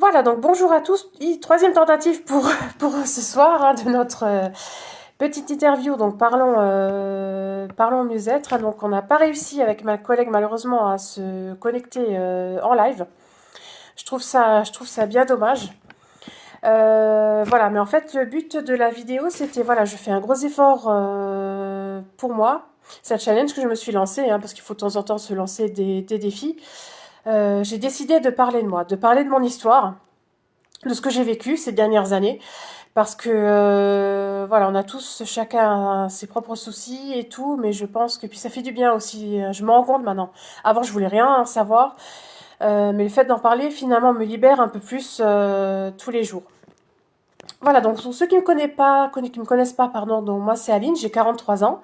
Voilà, donc bonjour à tous. Troisième tentative pour, pour ce soir hein, de notre petite interview. Donc parlons mieux-être. Donc on n'a pas réussi avec ma collègue malheureusement à se connecter en live. Je trouve ça bien dommage. Voilà, mais en fait le but de la vidéo c'était voilà, je fais un gros effort pour moi. C'est un challenge que je me suis lancé hein, parce qu'il faut de temps en temps se lancer des défis. J'ai décidé de parler de moi, de parler de mon histoire, de ce que j'ai vécu ces dernières années, parce que voilà, on a tous chacun ses propres soucis et tout, mais je pense que puis ça fait du bien aussi. Je me rends compte maintenant. Avant, je voulais rien savoir, mais le fait d'en parler finalement me libère un peu plus tous les jours. Voilà, donc pour ceux qui me connaissent pas, pardon, donc moi c'est Aline, j'ai 43 ans,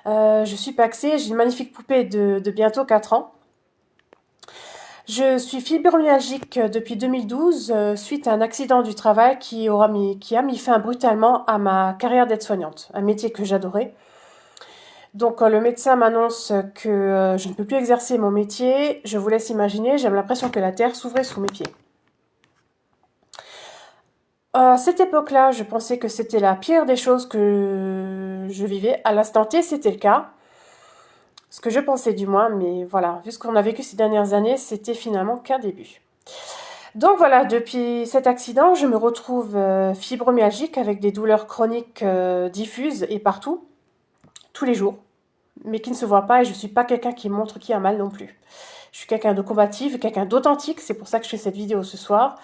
je suis paxée, j'ai une magnifique poupée de bientôt 4 ans. Je suis fibromyalgique depuis 2012 suite à un accident du travail qui a mis fin brutalement à ma carrière d'aide-soignante, un métier que j'adorais. Donc quand le médecin m'annonce que je ne peux plus exercer mon métier, je vous laisse imaginer, j'ai l'impression que la terre s'ouvrait sous mes pieds. À cette époque-là, je pensais que c'était la pire des choses que je vivais. À l'instant T, c'était le cas. Ce que je pensais du moins, mais voilà, vu ce qu'on a vécu ces dernières années, c'était finalement qu'un début. Donc voilà, depuis cet accident, je me retrouve fibromyalgique avec des douleurs chroniques diffuses et partout, tous les jours, mais qui ne se voient pas et je ne suis pas quelqu'un qui montre qui a mal non plus. Je suis quelqu'un de combatif, quelqu'un d'authentique, c'est pour ça que je fais cette vidéo ce soir,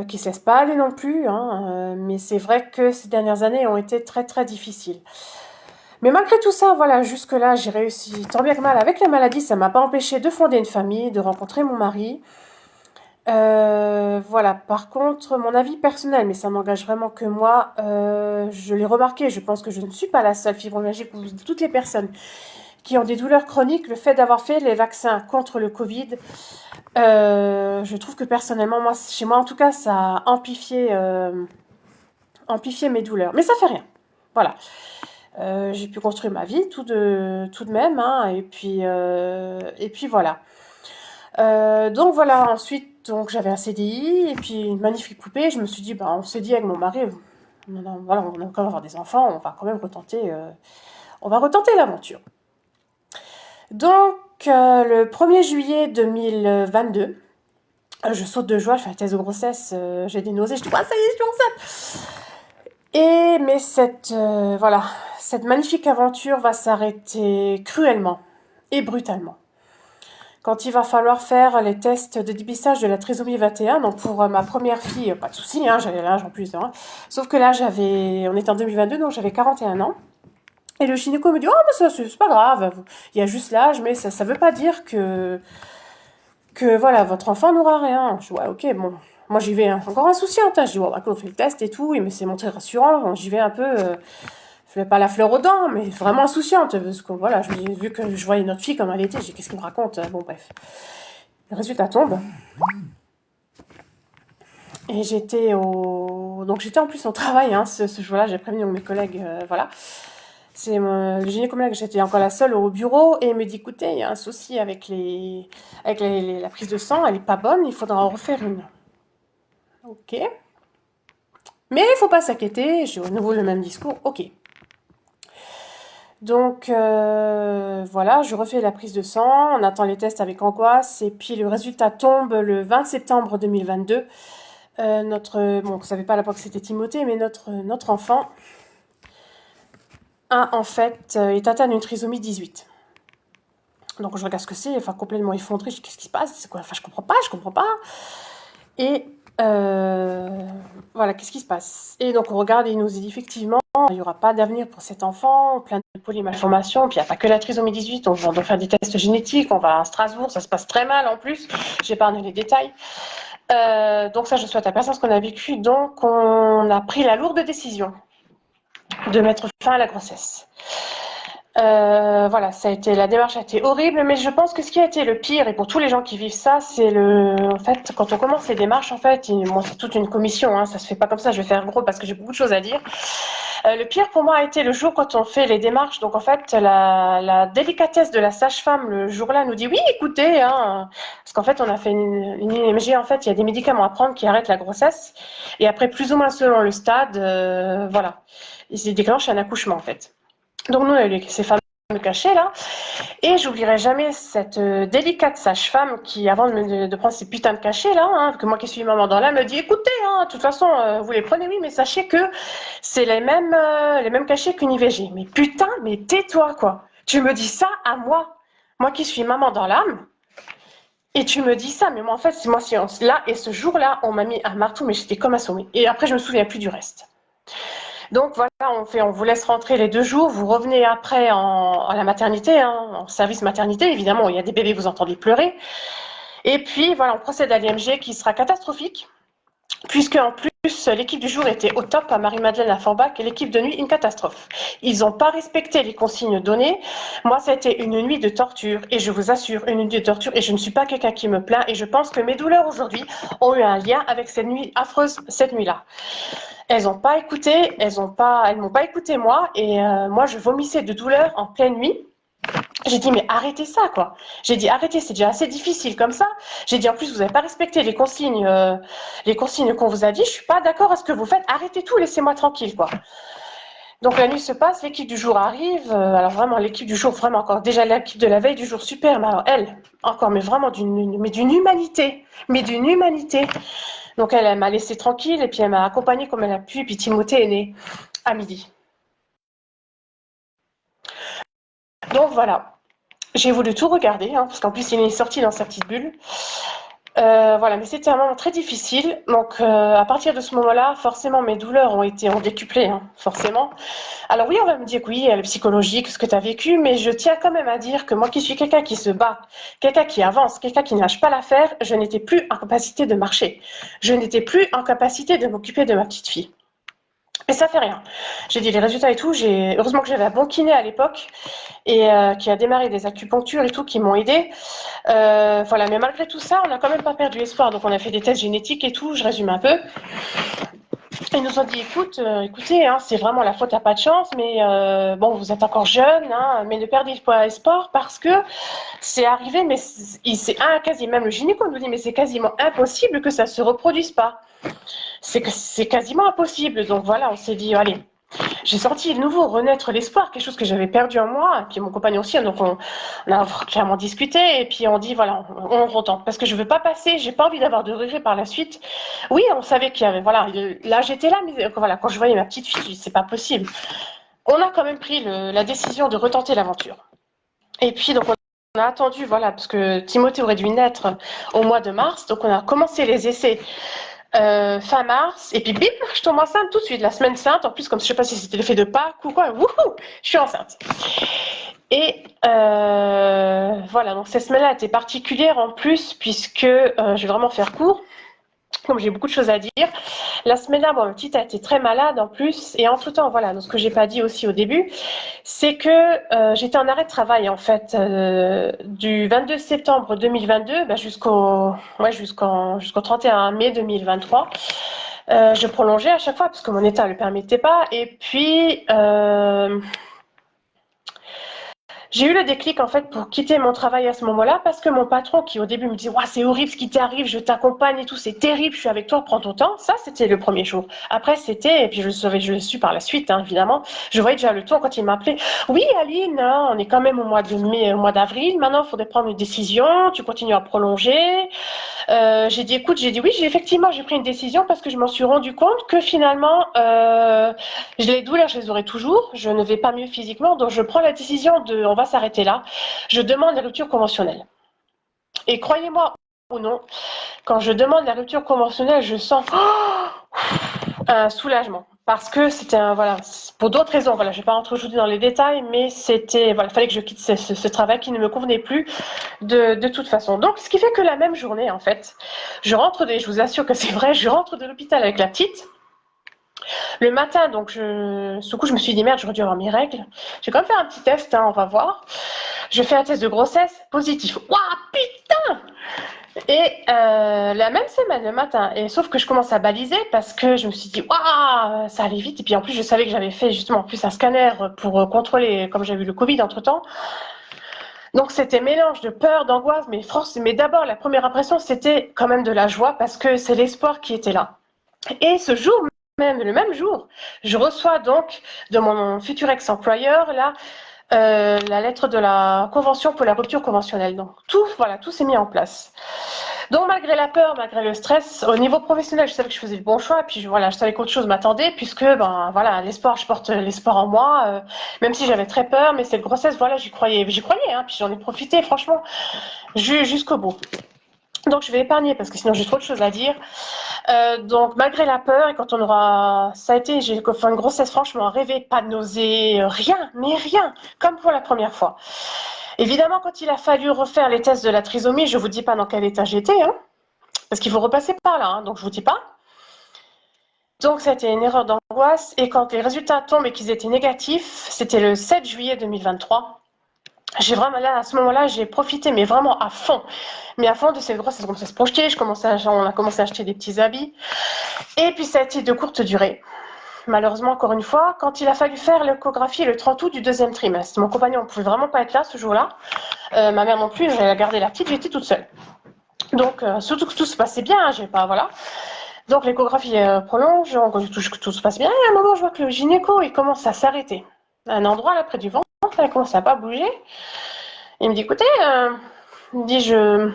qui ne se laisse pas aller non plus, hein, mais c'est vrai que ces dernières années ont été très très difficiles. Mais malgré tout ça, voilà, jusque-là, j'ai réussi tant bien que mal avec la maladie, ça ne m'a pas empêché de fonder une famille, de rencontrer mon mari. Voilà, par contre, mon avis personnel, mais ça n'engage vraiment que moi, je l'ai remarqué, je pense que je ne suis pas la seule fibromyalgique ou toutes les personnes qui ont des douleurs chroniques, le fait d'avoir fait les vaccins contre le Covid, je trouve que personnellement, moi, chez moi en tout cas, ça a amplifié mes douleurs. Mais ça fait rien. Voilà. J'ai pu construire ma vie tout de même, hein, et puis voilà. Donc voilà, ensuite, donc j'avais un CDI et puis une magnifique poupée. Je me suis dit, bah, on s'est dit avec mon mari, voilà, on a quand même avoir des enfants, on va retenter l'aventure. Donc le 1er juillet 2022, je saute de joie, je fais un test de grossesse, j'ai des nausées, je dis, ah ça y est, je suis enceinte. Mais voilà, cette magnifique aventure va s'arrêter cruellement et brutalement. Quand il va falloir faire les tests de dépistage de la trisomie 21, donc pour ma première fille, pas de souci, hein, j'avais l'âge en plus. Hein. Sauf que là, on était en 2022, donc j'avais 41 ans. Et le gynéco me dit, oh, mais ça, c'est pas grave, il y a juste l'âge, mais ça veut pas dire que voilà, votre enfant n'aura rien. Je dis, ouais, ok, bon. Moi, j'y vais encore insouciante. Hein. Je dis, bon, d'accord, on fait le test et tout, mais c'est montré rassurant. J'y vais un peu, je fais pas la fleur aux dents, mais vraiment insouciante. Parce que voilà, vu que je voyais notre fille comme elle était, j'ai dit, qu'est-ce qu'il me raconte? Bon, bref. Le résultat tombe. Et donc j'étais en plus au travail, hein, ce jour-là, j'ai prévenu mes collègues, voilà. C'est le gynécologue, j'étais encore la seule au bureau, et il me dit, écoutez, il y a un souci avec la prise de sang, elle est pas bonne, il faudra en refaire une. Ok. Mais il faut pas s'inquiéter, j'ai au nouveau le même discours, ok. Donc voilà, je refais la prise de sang, on attend les tests avec angoisse, et puis le résultat tombe le 20 septembre 2022. Bon, vous savez pas à l'époque que c'était Timothée, mais notre enfant est atteint d'une trisomie 18. Donc je regarde ce que c'est, enfin complètement effondré, je dis qu'est-ce qui se passe, c'est quoi, enfin je comprends pas. Et voilà, qu'est-ce qui se passe? Et donc on regarde et il nous dit effectivement, il n'y aura pas d'avenir pour cet enfant, plein de polymalformations, puis il n'y a pas que la trisomie 18, on doit faire des tests génétiques, on va à Strasbourg, ça se passe très mal en plus, j'épargne les détails. Donc ça, je souhaite à personne ce qu'on a vécu. Donc on a pris la lourde décision de mettre fin à la grossesse. Voilà, la démarche a été horrible, mais je pense que ce qui a été le pire, et pour tous les gens qui vivent ça, c'est en fait, quand on commence les démarches, en fait, moi c'est toute une commission, hein, ça se fait pas comme ça, je vais faire gros parce que j'ai beaucoup de choses à dire. Le pire pour moi a été le jour quand on fait les démarches. Donc en fait, la délicatesse de la sage-femme le jour-là nous dit oui, écoutez, hein, parce qu'en fait on a fait une IMG. En fait, il y a des médicaments à prendre qui arrêtent la grossesse et après plus ou moins selon le stade, voilà, il se déclenche un accouchement en fait. Donc nous on a eu ces fameux cachets là. Et j'oublierai jamais cette délicate sage-femme qui, avant de prendre ces putains de cachets là, hein, que moi qui suis maman dans l'âme, me dit écoutez, hein, de toute façon, vous les prenez, oui, mais sachez que c'est les mêmes cachets qu'une IVG. Mais putain, mais tais-toi quoi. Tu me dis ça à moi qui suis maman dans l'âme, et tu me dis ça. Mais moi en fait, c'est moi là et ce jour-là, on m'a mis un marteau, mais j'étais comme assommée. Et après, je me souviens plus du reste. Donc voilà, on vous laisse rentrer les 2 jours, vous revenez après à la maternité, hein, en service maternité, évidemment, il y a des bébés, vous entendez pleurer. Et puis voilà, on procède à l'IMG qui sera catastrophique, puisque en plus, l'équipe du jour était au top à Marie-Madeleine à Forbach et l'équipe de nuit, une catastrophe. Ils n'ont pas respecté les consignes données. Moi, ça a été une nuit de torture, et je vous assure, une nuit de torture, et je ne suis pas quelqu'un qui me plaint, et je pense que mes douleurs aujourd'hui ont eu un lien avec cette nuit affreuse, cette nuit-là. Elles n'ont pas écouté, elles m'ont pas écouté moi, et moi je vomissais de douleur en pleine nuit. J'ai dit mais arrêtez ça quoi. J'ai dit arrêtez, c'est déjà assez difficile comme ça. J'ai dit en plus vous n'avez pas respecté les consignes qu'on vous a dit. Je suis pas d'accord à ce que vous faites. Arrêtez tout, laissez-moi tranquille quoi. Donc la nuit se passe, l'équipe du jour arrive. Alors vraiment l'équipe du jour vraiment encore déjà l'équipe de la veille du jour super. Mais alors elle encore mais vraiment d'une humanité, mais d'une humanité. Donc elle m'a laissé tranquille et puis elle m'a accompagnée comme elle a pu. Et puis Timothée est né à midi. Donc voilà, j'ai voulu tout regarder, hein, parce qu'en plus il est sorti dans sa petite bulle. Voilà, mais c'était un moment très difficile. Donc à partir de ce moment-là, forcément mes douleurs ont décuplé, hein, forcément. Alors oui, on va me dire que oui, elle est psychologique, ce que tu as vécu, mais je tiens quand même à dire que moi qui suis quelqu'un qui se bat, quelqu'un qui avance, quelqu'un qui ne lâche pas l'affaire, je n'étais plus en capacité de marcher. Je n'étais plus en capacité de m'occuper de ma petite fille. Et ça fait rien. J'ai dit les résultats et tout. Heureusement que j'avais un bon kiné à l'époque et qui a démarré des acupunctures et tout qui m'ont aidé. Voilà, mais malgré tout ça, on n'a quand même pas perdu espoir. Donc on a fait des tests génétiques et tout. Je résume un peu. Ils nous ont dit écoutez, hein, c'est vraiment la faute à pas de chance, mais bon, vous êtes encore jeune, hein, mais ne perdez pas espoir parce que c'est arrivé, mais quasi même le gynéco nous dit mais c'est quasiment impossible que ça se reproduise pas. C'est quasiment impossible. Donc voilà, on s'est dit allez. J'ai senti de nouveau renaître l'espoir, quelque chose que j'avais perdu en moi, et puis mon compagnon aussi, donc on a clairement discuté, et puis on dit voilà, on retente, parce que je veux pas passer, j'ai pas envie d'avoir de regrets par la suite. Oui, on savait qu'il y avait, voilà, là j'étais là, mais voilà, quand je voyais ma petite fille, je dis c'est pas possible. On a quand même pris la décision de retenter l'aventure. Et puis donc on a attendu, voilà, parce que Timothée aurait dû naître au mois de mars, donc on a commencé les essais fin mars, et puis bim, je tombe enceinte tout de suite, la semaine sainte, en plus, comme je sais pas si c'était l'effet de Pâques ou quoi, wouhou, je suis enceinte. Et voilà, donc cette semaine-là était particulière en plus, puisque je vais vraiment faire court, comme j'ai beaucoup de choses à dire. La semaine-là, bon, ma petite a été très malade en plus, et entre-temps, voilà, donc ce que j'ai pas dit aussi au début, c'est que j'étais en arrêt de travail en fait du 22 septembre 2022 jusqu'au 31 mai 2023. Je prolongeais à chaque fois parce que mon état ne le permettait pas. Et puis, j'ai eu le déclic en fait pour quitter mon travail à ce moment-là parce que mon patron qui au début me disait ouais, c'est horrible ce qui t'arrive, je t'accompagne et tout, c'est terrible, je suis avec toi, prends ton temps. Ça c'était le premier jour. Après c'était, et puis je le suis par la suite hein, évidemment, je voyais déjà le ton quand il m'appelait. Oui Aline, hein, on est quand même au mois de mai, au mois d'avril, maintenant il faudrait prendre une décision, tu continues à prolonger. J'ai dit écoute, effectivement j'ai pris une décision parce que je m'en suis rendu compte que finalement les douleurs je les aurai toujours, je ne vais pas mieux physiquement, donc je prends la décision de on va s'arrêter là. Je demande la rupture conventionnelle. Et croyez-moi ou non, quand je demande la rupture conventionnelle, je sens un soulagement. Parce que c'était voilà, pour d'autres raisons, voilà, je ne vais pas rentrer aujourd'hui dans les détails, mais voilà, il fallait que je quitte ce travail qui ne me convenait plus de toute façon. Donc, ce qui fait que la même journée, en fait, je vous assure que c'est vrai, je rentre de l'hôpital avec la petite. Le matin, donc, ce coup, je me suis dit, merde, j'aurais dû avoir mes règles. Je vais quand même faire un petit test, hein, on va voir. Je fais un test de grossesse positif. Waouh, putain! Et la même semaine, le matin, et sauf que je commence à baliser parce que je me suis dit, waouh, ça allait vite. Et puis en plus, je savais que j'avais fait justement en plus un scanner pour contrôler, comme j'avais eu le Covid entre-temps. Donc c'était mélange de peur, d'angoisse, mais d'abord, la première impression, c'était quand même de la joie parce que c'est l'espoir qui était là. Et ce jour même, le même jour, je reçois donc de mon futur ex-employeur là la lettre de la convention pour la rupture conventionnelle. Donc tout, voilà, tout s'est mis en place. Donc malgré la peur, malgré le stress, au niveau professionnel, je savais que je faisais le bon choix. Et puis voilà, je savais qu'autre chose m'attendait puisque ben voilà, l'espoir, je porte l'espoir en moi, même si j'avais très peur. Mais cette grossesse, voilà, j'y croyais. Hein, puis j'en ai profité, franchement, jusqu'au bout. Donc je vais épargner parce que sinon j'ai trop de choses à dire. Donc malgré la peur et quand on aura, ça a été, j'ai fait une grossesse franchement rêvée, pas de nausées, rien, mais rien, comme pour la première fois. Évidemment, quand il a fallu refaire les tests de la trisomie, je vous dis pas dans quel état j'étais, hein, parce qu'il faut repasser par là, hein, donc je vous dis pas. Donc ça a été une erreur d'angoisse et quand les résultats tombent et qu'ils étaient négatifs, c'était le 7 juillet 2023. J'ai vraiment là, à ce moment-là, j'ai profité, mais vraiment à fond de cette grossesse. On commençait à se projeter, on a commencé à acheter des petits habits, et puis ça a été de courte durée. Malheureusement, encore une fois, quand il a fallu faire l'échographie le 30 août du deuxième trimestre, mon compagnon ne pouvait vraiment pas être là ce jour-là. Ma mère non plus, j'allais garder la petite, j'étais toute seule. Donc, surtout que tout se passait bien, j'ai pas, voilà. Donc, l'échographie prolonge, tout se passe bien, et à un moment, je vois que le gynéco, il commence à s'arrêter. À un endroit, là, près du ventre, là, il commence à pas bouger. Il me dit, écoutez, il me dit, je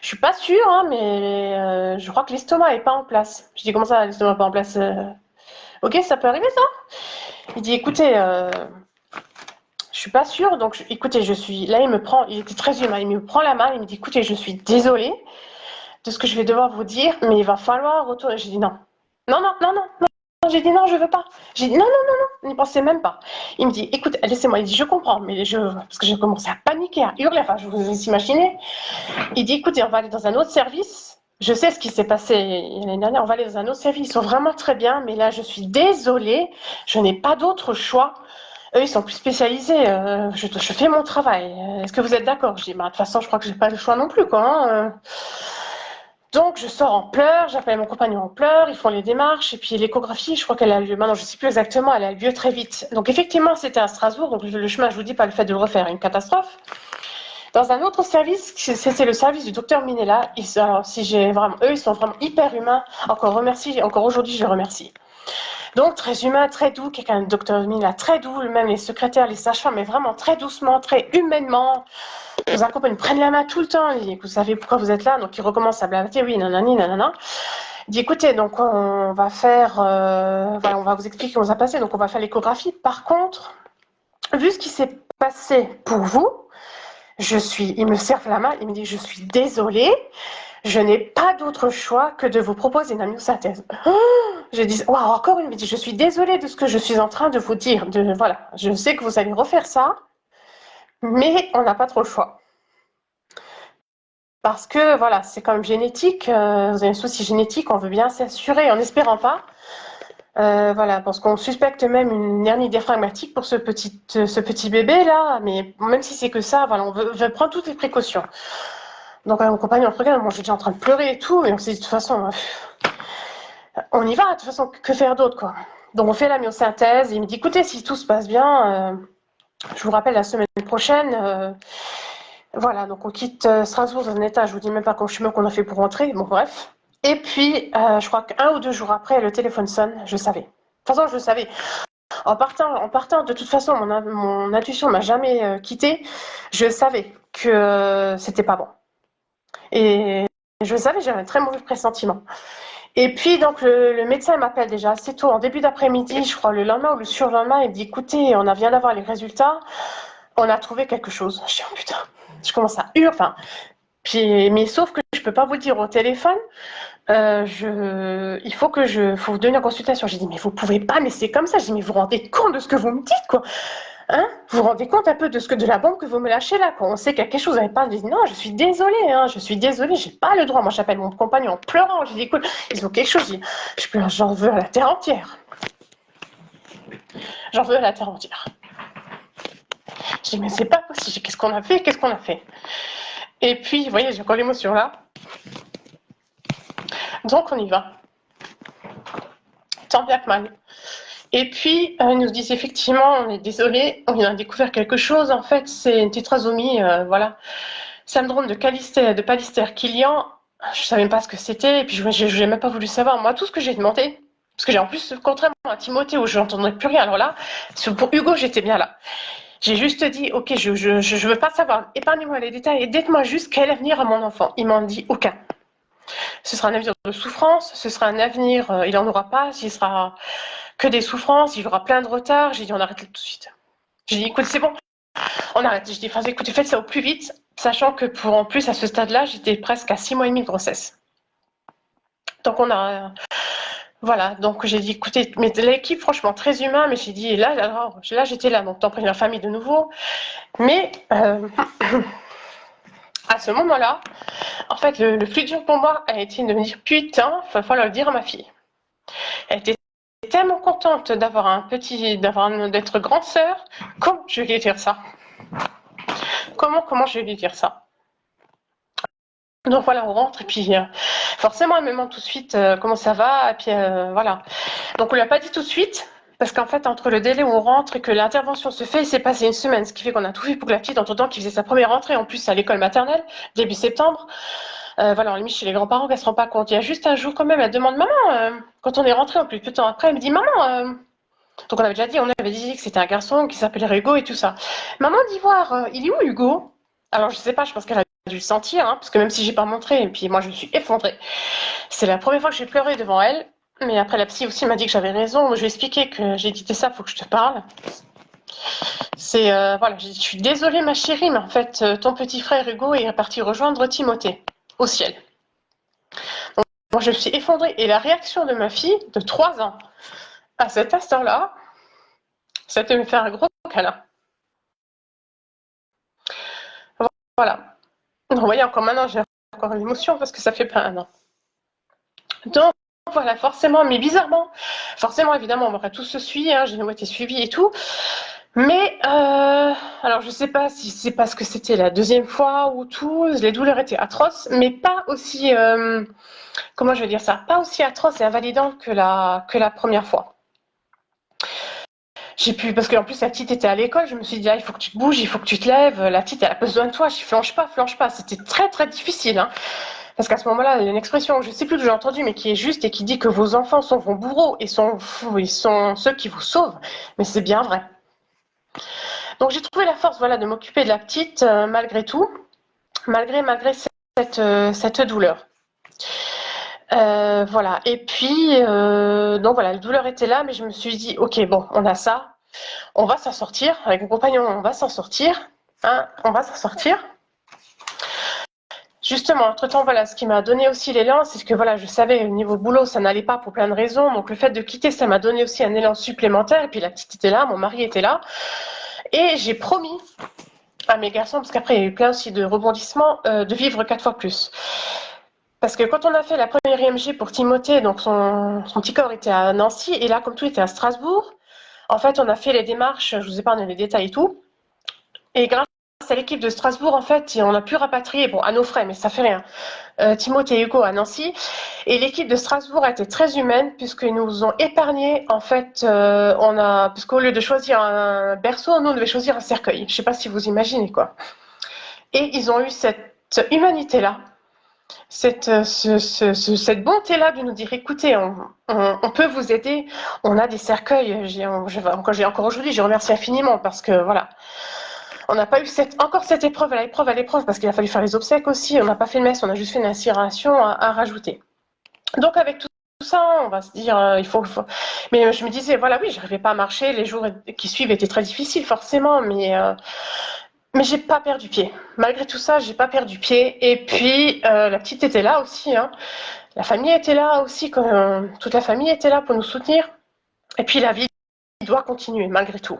suis pas sûre, hein, mais je crois que l'estomac est pas en place. Je dis, comment ça, l'estomac est pas en place Ok, ça peut arriver, ça. Il dit, écoutez, je suis pas sûre, donc écoutez, je suis là, il était très humain, il me prend la main, il me dit, écoutez, je suis désolée de ce que je vais devoir vous dire, mais il va falloir retourner. J'ai dit non, non, non, non, non, non. J'ai dit non, je veux pas. J'ai dit non, non, non, non, n'y pensez même pas. Il me dit, écoute, laissez-moi. Il dit, je comprends, parce que j'ai commencé à paniquer, à hurler. Enfin, je vous laisse imaginer. Il dit, écoutez, on va aller dans un autre service. Je sais ce qui s'est passé l'année dernière. On va aller dans un autre service. Ils sont vraiment très bien, mais là, je suis désolée. Je n'ai pas d'autre choix. Eux, ils sont plus spécialisés. Je fais mon travail. Est-ce que vous êtes d'accord? Je dis, bah, de toute façon, je crois que j'ai pas le choix non plus, quoi. Hein. Donc, je sors en pleurs, j'appelle mon compagnon en pleurs, ils font les démarches, et puis l'échographie, je crois qu'elle a lieu, maintenant je ne sais plus exactement, elle a lieu très vite. Donc, effectivement, c'était à Strasbourg, donc le chemin, je vous dis pas le fait de le refaire, une catastrophe. Dans un autre service, c'était le service du docteur Minella, alors, si j'ai vraiment, eux, ils sont vraiment hyper humains, encore aujourd'hui, je les remercie. Donc, très humain, très doux, quelqu'un de docteur Minella, très doux, même les secrétaires, les sages-femmes, mais vraiment très doucement, très humainement, vous accompagnent, prennent la main tout le temps, ils disent, vous savez pourquoi vous êtes là, donc ils recommencent à blablater, oui, nanani, nanana. Il dit, écoutez, donc on va faire, voilà, on va vous expliquer comment ça passé, donc on va faire l'échographie. Par contre, vu ce qui s'est passé pour vous, il me serre la main, il me dit, je suis désolée, je n'ai pas d'autre choix que de vous proposer une amniosynthèse. J'ai dit, waouh, encore une, il me dit, je suis désolée de ce que je suis en train de vous dire, voilà, je sais que vous allez refaire ça, mais on n'a pas trop le choix. Parce que voilà, c'est quand même génétique, vous avez un souci génétique, on veut bien s'assurer, en espérant pas. Voilà, parce qu'on suspecte même une hernie diaphragmatique pour ce petit bébé là, mais même si c'est que ça, voilà, veut prendre toutes les précautions. Donc mon compagnon regarde, moi j'étais en train de pleurer et tout, mais on s'est dit de toute façon, on y va, de toute façon, que faire d'autre quoi. Donc on fait la myosynthèse, et il me dit écoutez, si tout se passe bien, je vous rappelle la semaine prochaine. Voilà, donc on quitte Strasbourg dans un état, je vous dis même pas chemin qu'on a fait pour rentrer, bon bref. Et puis, je crois qu'un ou deux jours après, le téléphone sonne, je savais. De toute façon, je le savais. En partant, de toute façon, mon intuition m'a jamais quittée. Je savais que c'était pas bon. Et je savais, j'avais un très mauvais pressentiment. Et puis, donc, le médecin m'appelle déjà assez tôt, en début d'après-midi, je crois le lendemain ou le surlendemain, il me dit, écoutez, on vient d'avoir les résultats, on a trouvé quelque chose. Je dis, oh putain, je commence à hurler, enfin, mais sauf que je peux pas vous le dire au téléphone. Faut vous donner une consultation. J'ai dit, mais vous pouvez pas, mais c'est comme ça. J'ai dit, mais vous vous rendez compte de ce que vous me dites, quoi. Hein? Vous vous rendez compte un peu de la bombe que vous me lâchez là, quoi. On sait qu'il y a quelque chose, vous n'avez pas dit, non, je suis désolée, hein, je suis désolée, j'ai pas le droit. Moi, j'appelle mon compagnon en pleurant. J'ai dit, écoute, ils ont quelque chose. J'en veux à la terre entière. J'en veux à la terre entière. J'ai dit, mais c'est pas possible. Qu'est-ce qu'on a fait? Qu'est-ce qu'on a fait? Et puis, vous voyez, j'ai encore l'émotion là. Donc, on y va. Tant bien que mal. Et puis, ils nous disent effectivement, on est désolé, on a découvert quelque chose. En fait, c'est une tétrasomie, voilà. Syndrome de Pallister-Killian. Je savais même pas ce que c'était. Et puis, je n'ai même pas voulu savoir. Moi, tout ce que j'ai demandé, parce que j'ai en plus, contrairement à Timothée où je n'entendais plus rien, alors là, pour Hugo, j'étais bien là. J'ai juste dit, ok, je veux pas savoir. Épargnez-moi les détails et dites-moi juste quel avenir a mon enfant. Il m'en dit aucun. Ce sera un avenir de souffrance, ce sera un avenir, il n'en aura pas, il sera que des souffrances, il y aura plein de retard. J'ai dit, on arrête tout de suite. J'ai dit, écoute, c'est bon, on arrête. J'ai dit, enfin, écoutez, faites ça au plus vite, sachant que pour en plus, à ce stade-là, j'étais presque à 6 mois et demi de grossesse. Donc on a, voilà, donc j'ai dit, écoutez, mais l'équipe, franchement, très humain, mais j'ai dit, là, alors, là, j'étais là, donc dans la famille de nouveau, mais à ce moment-là, en fait, le plus dur pour moi a été de me dire, putain, il va falloir le dire à ma fille. Elle était tellement contente d'avoir un petit, d'être grande sœur. Comment je vais lui dire ça? Comment je vais lui dire ça? Donc voilà, on rentre et puis forcément elle me demande tout de suite comment ça va et puis voilà. Donc on lui a pas dit tout de suite parce qu'en fait entre le délai où on rentre et que l'intervention se fait, il s'est passé une semaine, ce qui fait qu'on a tout fait pour que la petite entre-temps qui faisait sa première rentrée en plus à l'école maternelle début septembre. Voilà, on l'a mis chez les grands-parents qu'elle se rend pas compte. Il y a juste un jour quand même, elle demande maman quand on est rentré en plus peu de temps après, elle me dit maman donc on avait déjà dit, on avait dit que c'était un garçon qui s'appellerait Hugo et tout ça. Maman d'Ivoire, il est où Hugo? Alors je sais pas, je pense qu'elle a dû le sentir, hein, parce que même si j'ai pas montré, et puis moi je me suis effondrée. C'est la première fois que j'ai pleuré devant elle, mais après la psy aussi m'a dit que j'avais raison. Je lui ai expliqué que j'ai dit ça, faut que je te parle. C'est voilà, j'ai dit, je suis désolée ma chérie, mais en fait ton petit frère Hugo est parti rejoindre Timothée au ciel. Donc moi je me suis effondrée et la réaction de ma fille de 3 ans à cet instant-là, c'était de me faire un gros câlin. Voilà. Vous voyez, encore maintenant, j'ai encore l'émotion parce que ça fait pas un an. Donc, voilà, forcément, mais bizarrement, forcément, évidemment, on tout se suit, hein, j'ai été suivie et tout. Mais, alors je sais pas si c'est parce que c'était la deuxième fois ou tout, les douleurs étaient atroces, mais pas aussi, comment je vais dire ça, pas aussi atroces et invalidantes que la première fois. J'ai pu, parce qu'en plus la petite était à l'école, je me suis dit, ah, il faut que tu te bouges, il faut que tu te lèves, la petite elle a besoin de toi, je flanche pas, flanche pas. C'était très très difficile, hein. Parce qu'à ce moment-là, il y a une expression, je ne sais plus d'où j'ai entendu, mais qui est juste et qui dit que vos enfants sont vos bourreaux et ils sont ceux qui vous sauvent. Mais c'est bien vrai. Donc j'ai trouvé la force, voilà, de m'occuper de la petite malgré tout, malgré cette douleur. Voilà. Et puis donc voilà, la douleur était là, mais je me suis dit, ok, bon, on a ça, on va s'en sortir avec mon compagnon, on va s'en sortir, hein, on va s'en sortir. Justement, entre-temps, voilà, ce qui m'a donné aussi l'élan, c'est que voilà, je savais au niveau boulot, ça n'allait pas pour plein de raisons. Donc le fait de quitter, ça m'a donné aussi un élan supplémentaire. Et puis la petite était là, mon mari était là. Et j'ai promis à mes garçons, parce qu'après il y a eu plein aussi de rebondissements, de vivre 4 fois plus. Parce que quand on a fait la première IMG pour Timothée, donc son petit corps était à Nancy, et là, comme tout était à Strasbourg, en fait, on a fait les démarches, je vous épargne les détails et tout. Et grâce à l'équipe de Strasbourg, en fait, on a pu rapatrier, bon, à nos frais, mais ça fait rien, Timothée et Hugo à Nancy. Et l'équipe de Strasbourg a été très humaine puisqu'ils nous ont épargné. En fait, puisqu'au lieu de choisir un berceau, nous on devait choisir un cercueil. Je ne sais pas si vous imaginez quoi. Et ils ont eu cette humanité-là, cette bonté-là de nous dire, écoutez, on peut vous aider. On a des cercueils. J'ai encore aujourd'hui, je remercie infiniment parce que voilà. On n'a pas eu encore cette épreuve à l'épreuve, parce qu'il a fallu faire les obsèques aussi. On n'a pas fait de messe, on a juste fait une incinération à rajouter. Donc avec tout ça, on va se dire, il faut. Mais je me disais, voilà, oui, j'arrivais pas à marcher. Les jours qui suivent étaient très difficiles, forcément, mais j'ai pas perdu pied. Malgré tout ça, j'ai pas perdu pied. Et puis la petite était là aussi, hein. La famille était là aussi, toute la famille était là pour nous soutenir. Et puis la vie doit continuer malgré tout.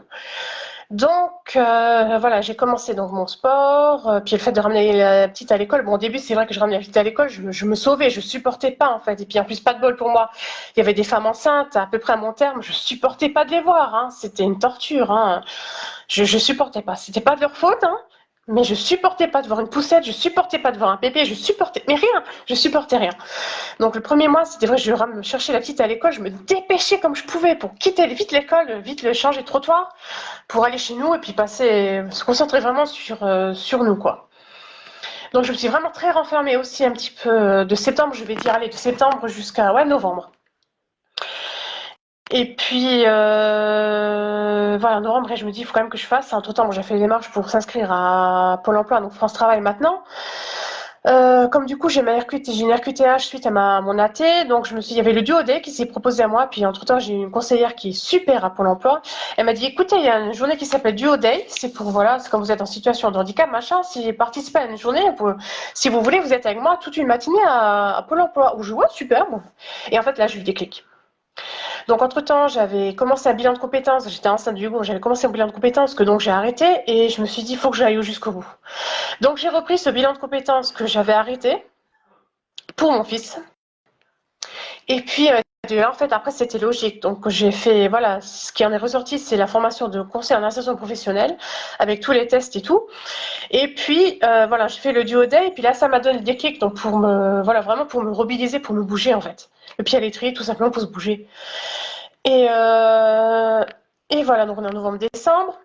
Donc voilà, j'ai commencé donc mon sport, puis le fait de ramener la petite à l'école. Bon, au début, c'est vrai que je ramenais la petite à l'école, je me sauvais, je supportais pas en fait. Et puis en plus, pas de bol pour moi. Il y avait des femmes enceintes à peu près à mon terme, je supportais pas de les voir, hein. C'était une torture, hein. Je supportais pas. C'était pas de leur faute, hein. Mais je supportais pas de voir une poussette, je supportais pas de voir un bébé, je supportais, mais rien, je supportais rien. Donc le premier mois, c'était vrai, je cherchais la petite à l'école, je me dépêchais comme je pouvais pour quitter vite l'école, vite le changer de trottoir, pour aller chez nous et puis se concentrer vraiment sur nous, quoi. Donc je me suis vraiment très renfermée aussi un petit peu de septembre, je vais dire, allez, de septembre jusqu'à ouais, novembre. Et puis, voilà, novembre, je me dis, il faut quand même que je fasse. Entre-temps, bon, j'ai fait les démarches pour s'inscrire à Pôle emploi, donc France Travail maintenant. Comme du coup, j'ai une RQTH suite à mon AT, donc je me suis, il y avait le duo-day qui s'est proposé à moi, puis entre-temps, j'ai eu une conseillère qui est super à Pôle emploi. Elle m'a dit, écoutez, il y a une journée qui s'appelle duo-day, c'est pour, voilà, c'est quand vous êtes en situation de handicap, machin, si vous participez à une journée, si vous voulez, vous êtes avec moi toute une matinée à Pôle emploi. Où je vois, super, bon. Et en fait, là, j'ai eu le déclic. Donc entre-temps, j'avais commencé un bilan de compétences, j'étais enceinte du Hugo, j'avais commencé un bilan de compétences que donc j'ai arrêté et je me suis dit, il faut que j'aille jusqu'au bout. Donc j'ai repris ce bilan de compétences que j'avais arrêté pour mon fils. Et puis, en fait, après, c'était logique. Donc, j'ai fait, voilà, ce qui en est ressorti, c'est la formation de conseil en insertion professionnelle, avec tous les tests et tout. Et puis, voilà, j'ai fait le duo day, et puis là, ça m'a donné le déclic, donc voilà, vraiment pour me mobiliser, pour me bouger, en fait. Le pied à l'étrier, tout simplement pour se bouger. Et, euh, et voilà, donc on est en novembre-décembre.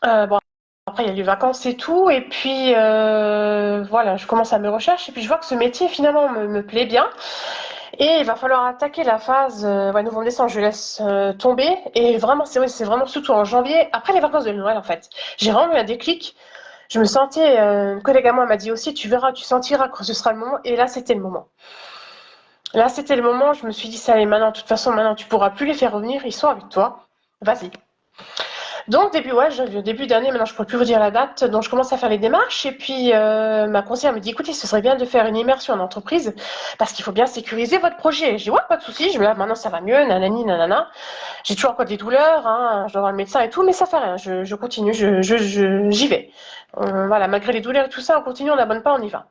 Bon, après, il y a les vacances et tout. Et puis, voilà, je commence à mes recherches. Et puis, je vois que ce métier, finalement, me plaît bien. Et il va falloir attaquer la phase ouais, novembre-décembre, je laisse tomber. Et vraiment, c'est vraiment surtout en janvier, après les vacances de Noël, en fait. J'ai vraiment eu un déclic. Je me sentais, une collègue à moi m'a dit aussi, tu verras, tu sentiras quand ce sera le moment. Et là, c'était le moment. Là, c'était le moment. Je me suis dit, ça y est, maintenant, de toute façon, maintenant, tu pourras plus les faire revenir. Ils sont avec toi. Vas-y. Donc début d'année, maintenant je ne pourrais plus vous dire la date, donc je commence à faire les démarches et puis ma conseillère me dit écoutez, ce serait bien de faire une immersion en entreprise parce qu'il faut bien sécuriser votre projet. Je dis ouais, pas de souci, je me là maintenant ça va mieux, nanani, nanana. J'ai toujours encore des douleurs, hein, je dois voir le médecin et tout, mais ça fait rien, je continue, j'y vais. Voilà, malgré les douleurs et tout ça, on continue, on n'abonne pas, on y va.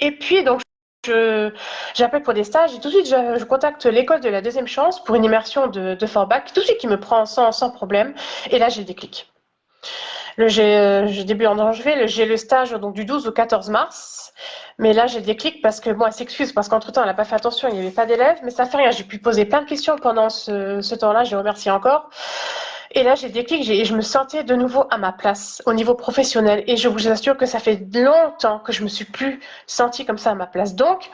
Et puis donc je, j'appelle pour des stages et tout de suite je contacte l'école de la deuxième chance pour une immersion de Forbach, tout de suite qui me prend sans problème. Et là j'ai le déclic. J'ai début en janvier, j'ai le stage donc du 12 au 14 mars. Mais là, j'ai le déclic parce que, bon, elle s'excuse parce qu'entre-temps, elle n'a pas fait attention, il n'y avait pas d'élèves, mais ça fait rien. J'ai pu poser plein de questions pendant ce temps-là, je les remercie encore. Et là, j'ai le déclic et je me sentais de nouveau à ma place au niveau professionnel. Et je vous assure que ça fait longtemps que je me suis plus sentie comme ça à ma place. Donc,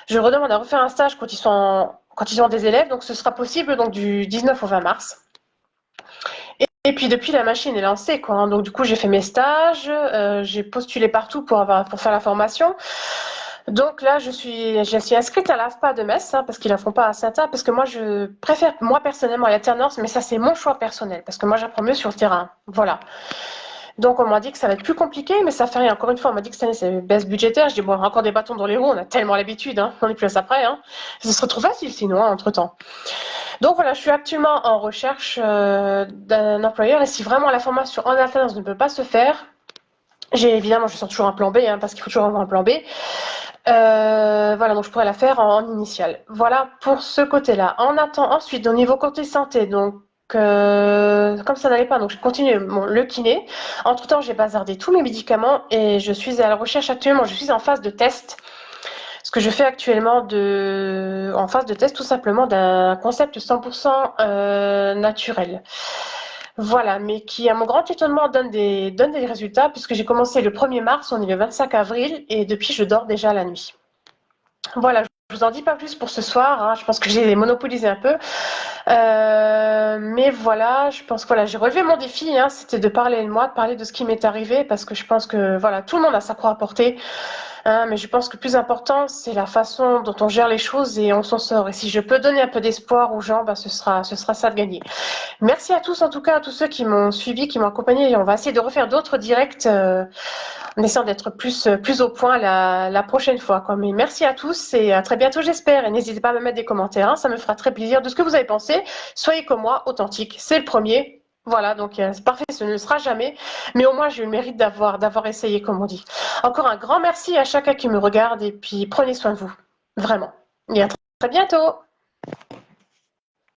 je redemande à refaire un stage quand ils ont des élèves. Donc, ce sera possible donc du 19 au 20 mars. Et puis depuis la machine est lancée quoi. Hein. Donc du coup j'ai fait mes stages, j'ai postulé partout pour faire la formation. Donc là je suis inscrite à l'AFPA de Metz hein, parce qu'ils la font pas à Saint-A parce que moi je préfère moi personnellement l'alternance mais ça c'est mon choix personnel parce que moi j'apprends mieux sur le terrain. Voilà. Donc on m'a dit que ça va être plus compliqué mais ça fait rien. Encore une fois on m'a dit que cette année c'est baisse budgétaire. Je dis bon encore des bâtons dans les roues on a tellement l'habitude hein, on est plus à ça près hein. Ce serait trop facile sinon hein, entre temps. Donc voilà, je suis actuellement en recherche d'un employeur et si vraiment la formation en alternance ne peut pas se faire, je sors toujours un plan B hein, parce qu'il faut toujours avoir un plan B. Voilà, donc je pourrais la faire en initial. Voilà pour ce côté-là. En attendant, ensuite, au niveau côté santé, donc comme ça n'allait pas, donc je continue le kiné. Entre temps, j'ai bazardé tous mes médicaments et je suis à la recherche actuellement. Je suis en phase de test ce que je fais actuellement en phase de test tout simplement d'un concept 100% naturel. Voilà, mais qui à mon grand étonnement donne des résultats puisque j'ai commencé le 1er mars, on est le 25 avril et depuis je dors déjà la nuit. Voilà, je vous en dis pas plus pour ce soir, hein, je pense que j'ai monopolisé un peu. Mais voilà, je pense que voilà, j'ai relevé mon défi, hein, c'était de parler de moi, de parler de ce qui m'est arrivé parce que je pense que voilà, tout le monde a sa croix à porter. Hein, mais je pense que le plus important, c'est la façon dont on gère les choses et on s'en sort. Et si je peux donner un peu d'espoir aux gens, bah, ce sera ça de gagner. Merci à tous, en tout cas, à tous ceux qui m'ont suivi, qui m'ont accompagné. Et on va essayer de refaire d'autres directs en essayant d'être plus au point la prochaine fois. Quoi. Mais merci à tous et à très bientôt, j'espère. Et n'hésitez pas à me mettre des commentaires, hein, ça me fera très plaisir de ce que vous avez pensé. Soyez comme moi, authentique, c'est le premier. Voilà, donc c'est parfait, ce ne le sera jamais, mais au moins j'ai eu le mérite d'avoir essayé, comme on dit. Encore un grand merci à chacun qui me regarde et puis prenez soin de vous, vraiment. Et à très bientôt.